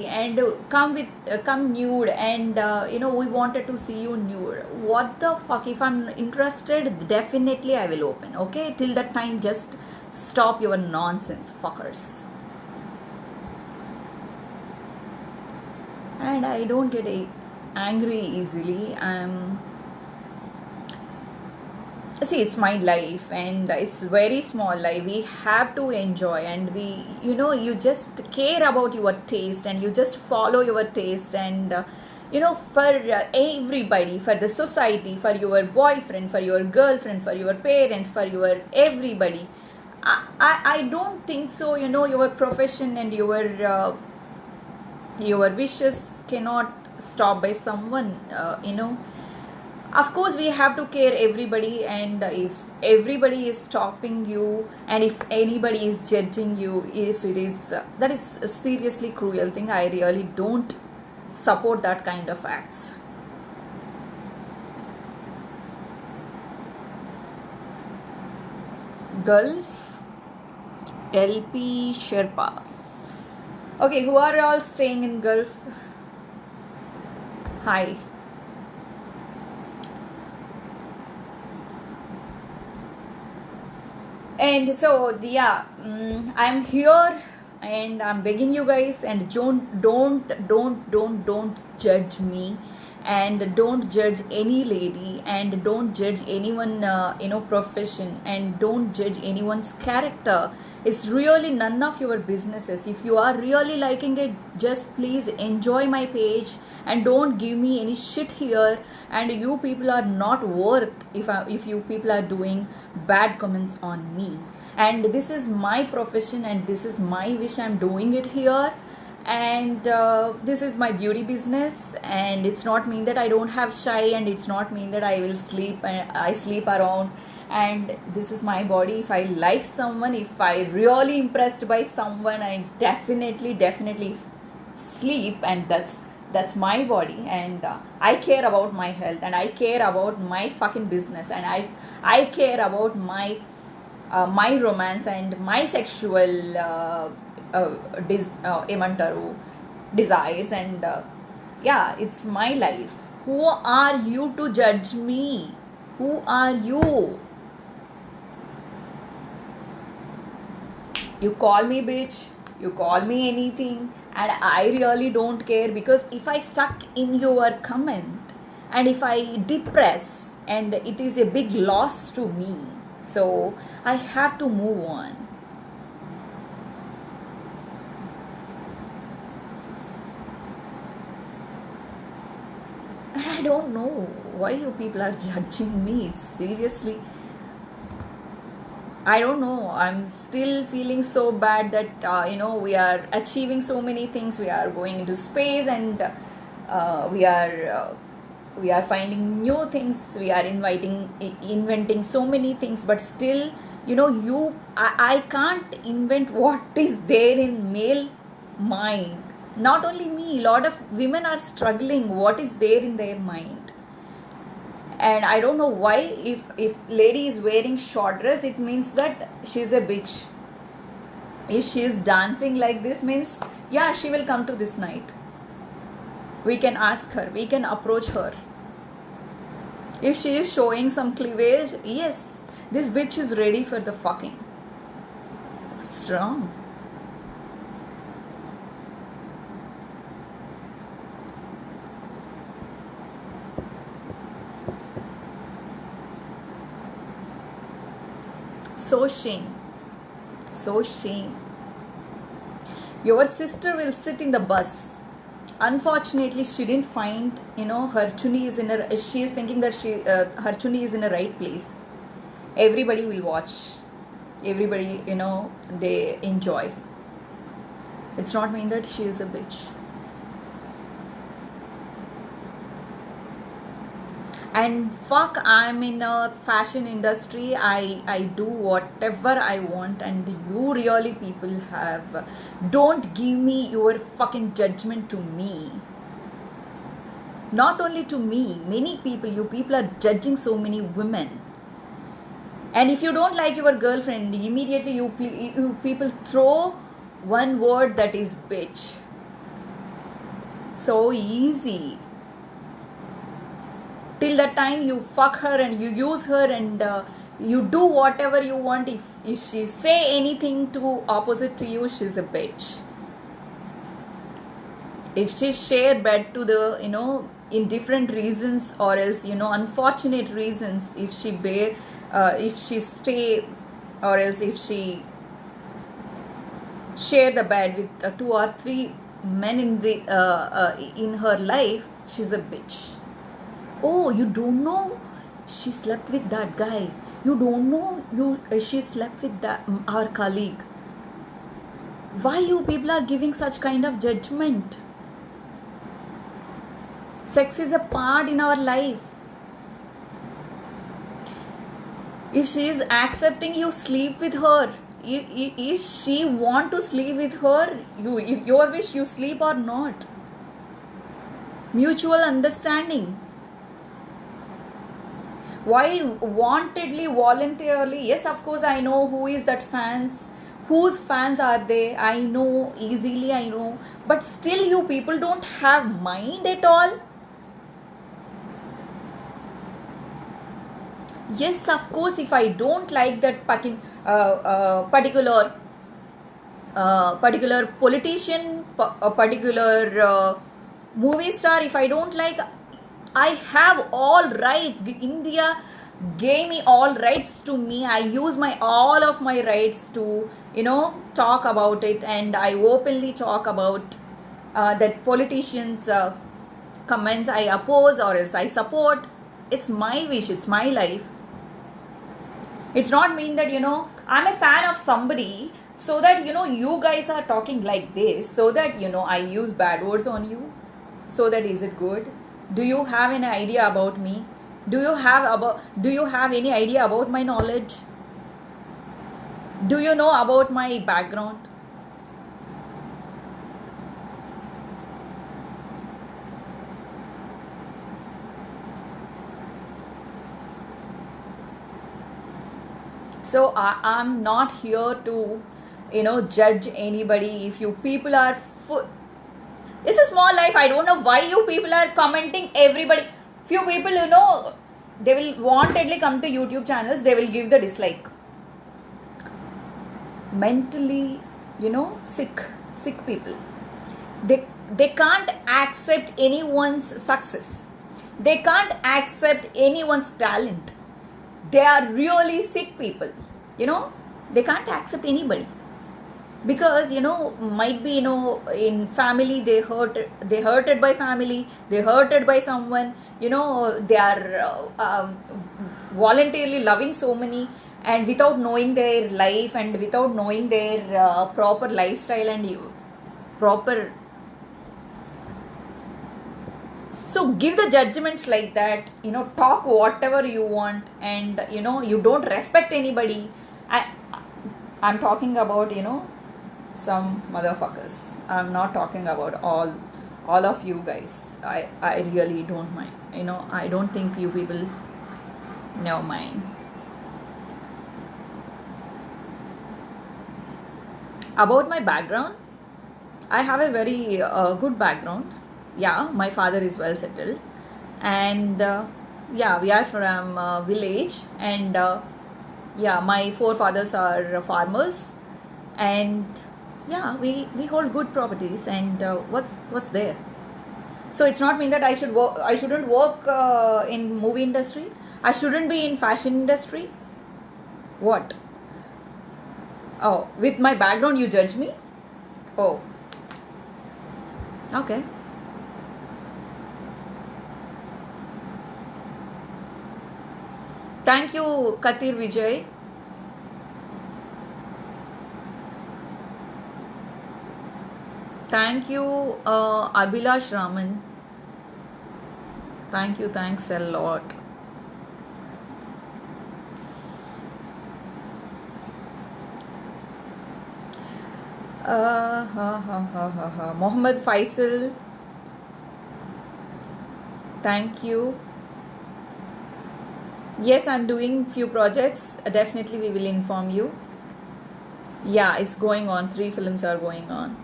and come nude, and we wanted to see you nude. What the fuck? If I'm interested, definitely I will open. Okay, till that time, just stop your nonsense, fuckers. And I don't get angry easily. See, it's my life, and it's very small life. We have to enjoy, and you just care about your taste, and you just follow your taste, and for everybody, for the society, for your boyfriend, for your girlfriend, for your parents, for your everybody. I don't think so. Your profession and your wishes cannot stop by someone. Of course we have to care everybody, and if everybody is stopping you, and if anybody is judging you, if it is that is a seriously cruel thing. I really don't support that kind of acts. Gulf LP Sherpa. Okay, who are all staying in Gulf? Hi. And so yeah, I'm here, and I'm begging you guys, and don't judge me, and don't judge any lady, and don't judge anyone profession, and don't judge anyone's character. It's really none of your businesses. If you are really liking it, just please enjoy my page, and don't give me any shit here. And you people are not worth if you people are doing bad comments on me. And this is my profession, and this is my wish. I'm doing it here, and this is my beauty business, and it's not mean that I don't have shy, and it's not mean that I will sleep and I sleep around. And this is my body. If I like someone, if I really impressed by someone, I definitely sleep, and that's my body. And I care about my health, and I care about my fucking business, and I care about my romance and my sexual desires. And yeah, it's my life. Who are you to judge me? Who are you? You call me bitch, you call me anything, and I really don't care, because if I stuck in your comment, and if I depress, and it is a big loss to me, so I have to move on. And I don't know why you people are judging me, seriously. I don't know. I'm still feeling so bad that we are achieving so many things. We are going into space, and we are finding new things. We are inventing so many things. But still, I can't invent what is there in male mind. Not only me, a lot of women are struggling. What is there in their mind? And I don't know why, if lady is wearing short dress, it means that she's a bitch. If she is dancing like this, means yeah, she will come to this night. We can ask her, we can approach her. If she is showing some cleavage, yes, this bitch is ready for the fucking. What's wrong? So shame. Your sister will sit in the bus. Unfortunately, she didn't find her chunni is in her. She is thinking that her chunni is in the right place. Everybody will watch. Everybody they enjoy. It's not mean that she is a bitch. And fuck, I'm in a fashion industry. I do whatever I want, and you really people don't give me your fucking judgment to me. Not only to me, many people, you people are judging so many women. And if you don't like your girlfriend, immediately you people throw one word, that is bitch. So easy. Till the time you fuck her and you use her and you do whatever you want, if she say anything to opposite to you, she's a bitch. If she share bed to the, in different reasons, or else, unfortunate reasons, if she bear, if she stay, or else if she share the bed with 2 or 3 men in her life, she's a bitch. Oh, you don't know she slept with that guy. You don't know she slept with our colleague. Why you people are giving such kind of judgment? Sex is a part in our life. If she is accepting you sleep with her, if she want to sleep with her, if your wish, you sleep or not. Mutual understanding. Why wantedly, voluntarily? Yes, of course, I know who is that fans, whose fans are they, I know easily, I know, but still you people don't have mind at all. Yes, of course, if I don't like that particular politician, a particular movie star, if I don't like, I have all rights. India gave me all rights to me. I use all of my rights to, talk about it, and I openly talk about that politicians' comments I oppose or else I support. It's my wish, it's my life. It's not mean that, I'm a fan of somebody, so that, you guys are talking like this, so that, I use bad words on you. So that, is it good? Do you have any idea about me? Do you have any idea about my knowledge? Do you know about my background? So I'm not here to, judge anybody. If you people are it's a small life. I don't know why you people are commenting everybody. Few people, they will wantedly come to YouTube channels, they will give the dislike. Mentally, sick people. They can't accept anyone's success. They can't accept anyone's talent. They are really sick people. They can't accept anybody. Because might be in family they hurted by family, they hurted by someone, they are voluntarily loving so many, and without knowing their life and without knowing their proper lifestyle and proper. So give the judgments like that, talk whatever you want, and you don't respect anybody. I'm talking about some motherfuckers. I'm not talking about all of you guys. I really don't mind. I don't think you people know mine. About my background, I have a very good background. Yeah, my father is well settled, and yeah, we are from village, and yeah, my forefathers are farmers, and yeah, we hold good properties, and what's there? So it's not mean that I shouldn't work in movie industry. I shouldn't be in fashion industry. What? Oh, with my background you judge me? Oh, okay. Thank you, Katir Vijay. Thank you, Abhilash Raman. Thank you, thanks a lot. Mohammed Faisal. Thank you. Yes, I'm doing few projects. Definitely we will inform you. Yeah, it's going on. 3 films are going on.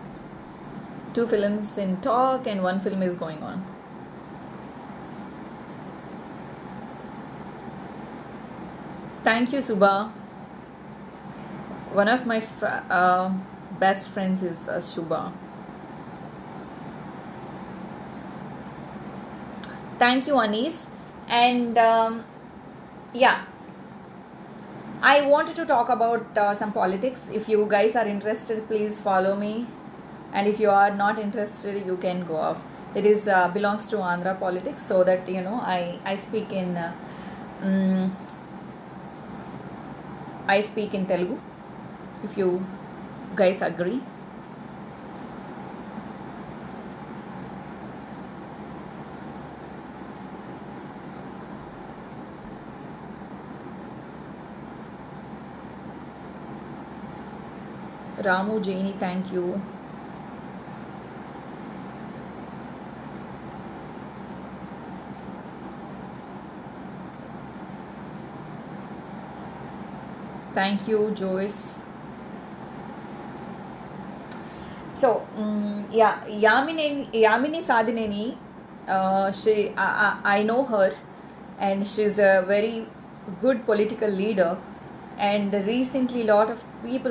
2 films in talk and 1 film is going on. Thank you, Subha. One of my best friends is Subha. Thank you, Anis. And yeah, I wanted to talk about some politics. If you guys are interested, please follow me, and if you are not interested, you can go off. It is belongs to Andhra politics, so that I speak in I speak in Telugu, if you guys agree. Ramu Jaini, thank you. Thank you, Joyce. So yeah, Yamini Sadineni, I know her, and she's a very good political leader, and recently lot of people